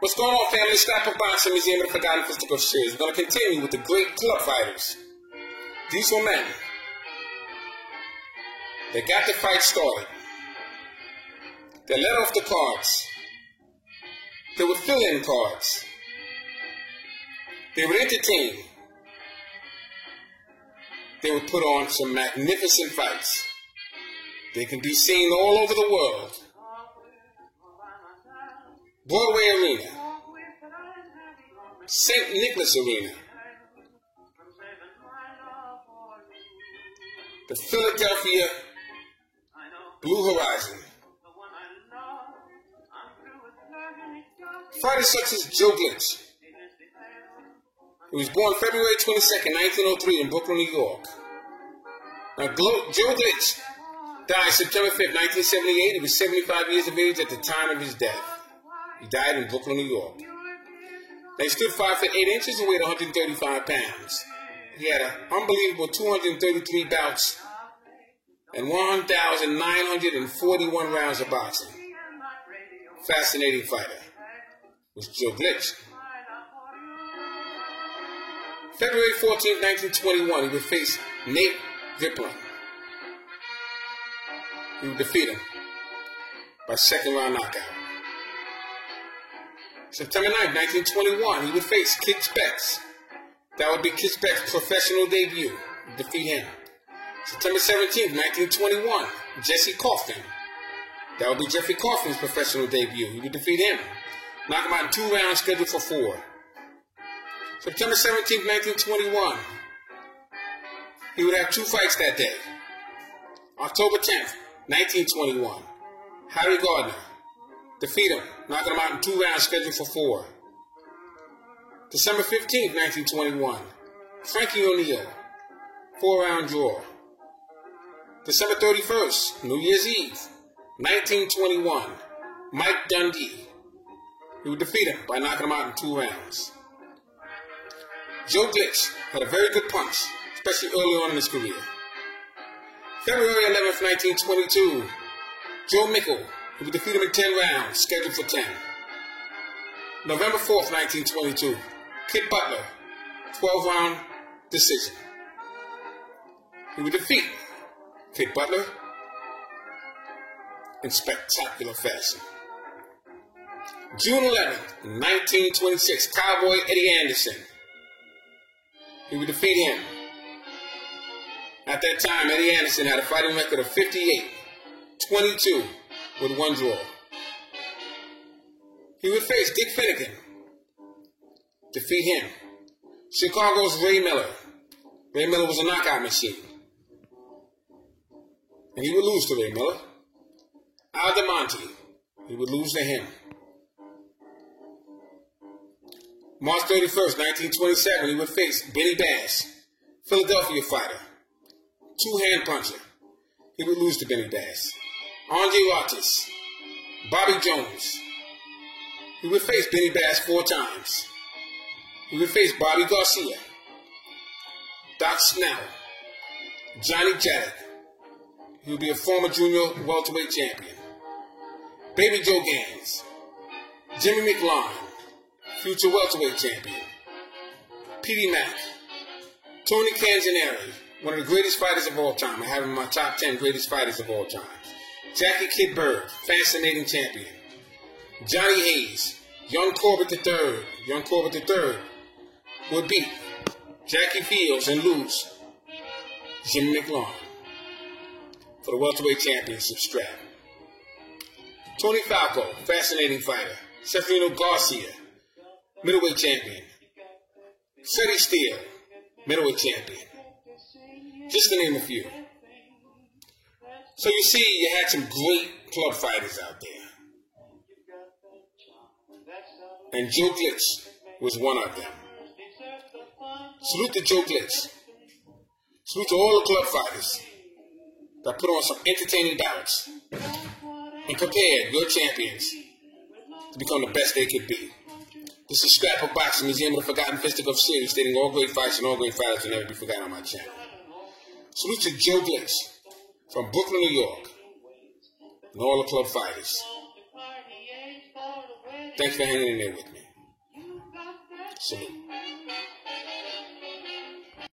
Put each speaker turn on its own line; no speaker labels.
What's going on, family? Scrap of Boxing Museum of the Forgotten Fisticuffs series. We're going to continue with the great club fighters. These were men. They got the fight started. They let off the cards. They would fill in cards. They would entertain. They would put on some magnificent fights. They can be seen all over the world. Broadway Arena, St. Nicholas Arena, the Philadelphia Blue Horizon. Fighters such as Joe Glitch, who was born February 22nd, 1903 in Brooklyn, New York. Now, Joe Glitch died September 5th, 1978. He was 75 years of age at the time of his death. He died in Brooklyn, New York. Now, he stood 5 foot 8 inches and weighed 135 pounds. He had an unbelievable 233 bouts and 1,941 rounds of boxing. Fascinating fighter was Joe Glitch. February 14, 1921, he would face Nate Viplan. He would defeat him by second round knockout. September 9, 1921, he would face Kid Spex. That would be Kid Spex's professional debut. He'd defeat him. September 17, 1921, Jesse Coffin. That would be Jeffrey Coffin's professional debut. He would defeat him. Knock him out in 2 rounds, scheduled for 4. September 17, 1921, he would have 2 fights that day. October 10th, 1921, Harry Gardner. Defeat him, knocking him out in 2 rounds, scheduled for 4. December 15th, 1921, Frankie O'Neill, 4-round draw. December 31st, New Year's Eve, 1921, Mike Dundee. He would defeat him by knocking him out in 2 rounds. Joe Glitch had a very good punch, especially early on in his career. February 11th, 1922, Joe Mickle. He would defeat him in 10 rounds, scheduled for 10. November 4th, 1922, Kid Butler, 12-round decision. He would defeat Kid Butler in spectacular fashion. June 11th, 1926, Cowboy Eddie Anderson. He would defeat him. At that time, Eddie Anderson had a fighting record of 58-22 with 1 draw. He would face Dick Finnegan. Defeat him. Chicago's Ray Miller. Ray Miller was a knockout machine. And he would lose to Ray Miller. Al DeMonte. He would lose to him. March 31st, 1927, he would face Benny Bass, Philadelphia fighter. 2-hand puncher. He would lose to Benny Bass. Andre Rotis, Bobby Jones. He would face Benny Bass 4 times. He would face Bobby Garcia, Doc Snell, Johnny Jaddock. He would be a former junior welterweight champion. Baby Joe Gans, Jimmy McLaurin, future welterweight champion. P.D. Mack, Tony Canzoneri, one of the greatest fighters of all time. I have him in my top 10 greatest fighters of all time. Jackie Kid Bird, fascinating champion. Johnny Hayes, Young Corbett III. Young Corbett III would beat Jackie Fields and lose Jimmy McLaurin for the welterweight championship strap. Tony Falco, fascinating fighter. Seferino Garcia, middleweight champion. Freddie Steele, middleweight champion. Just to name a few. So you see, you had some great club fighters out there. And Joe Glitch was one of them. Salute to Joe Glitch. Salute to all the club fighters that put on some entertaining bouts and prepared your champions to become the best they could be. This is Scrap of Boxing Museum of the Forgotten Fisticuffs series, stating all great fights and all great fighters will never be forgotten on my channel. Salute to Joe Glitch from Brooklyn, New York, and all the club fighters. Thanks for hanging in there with me. Salute.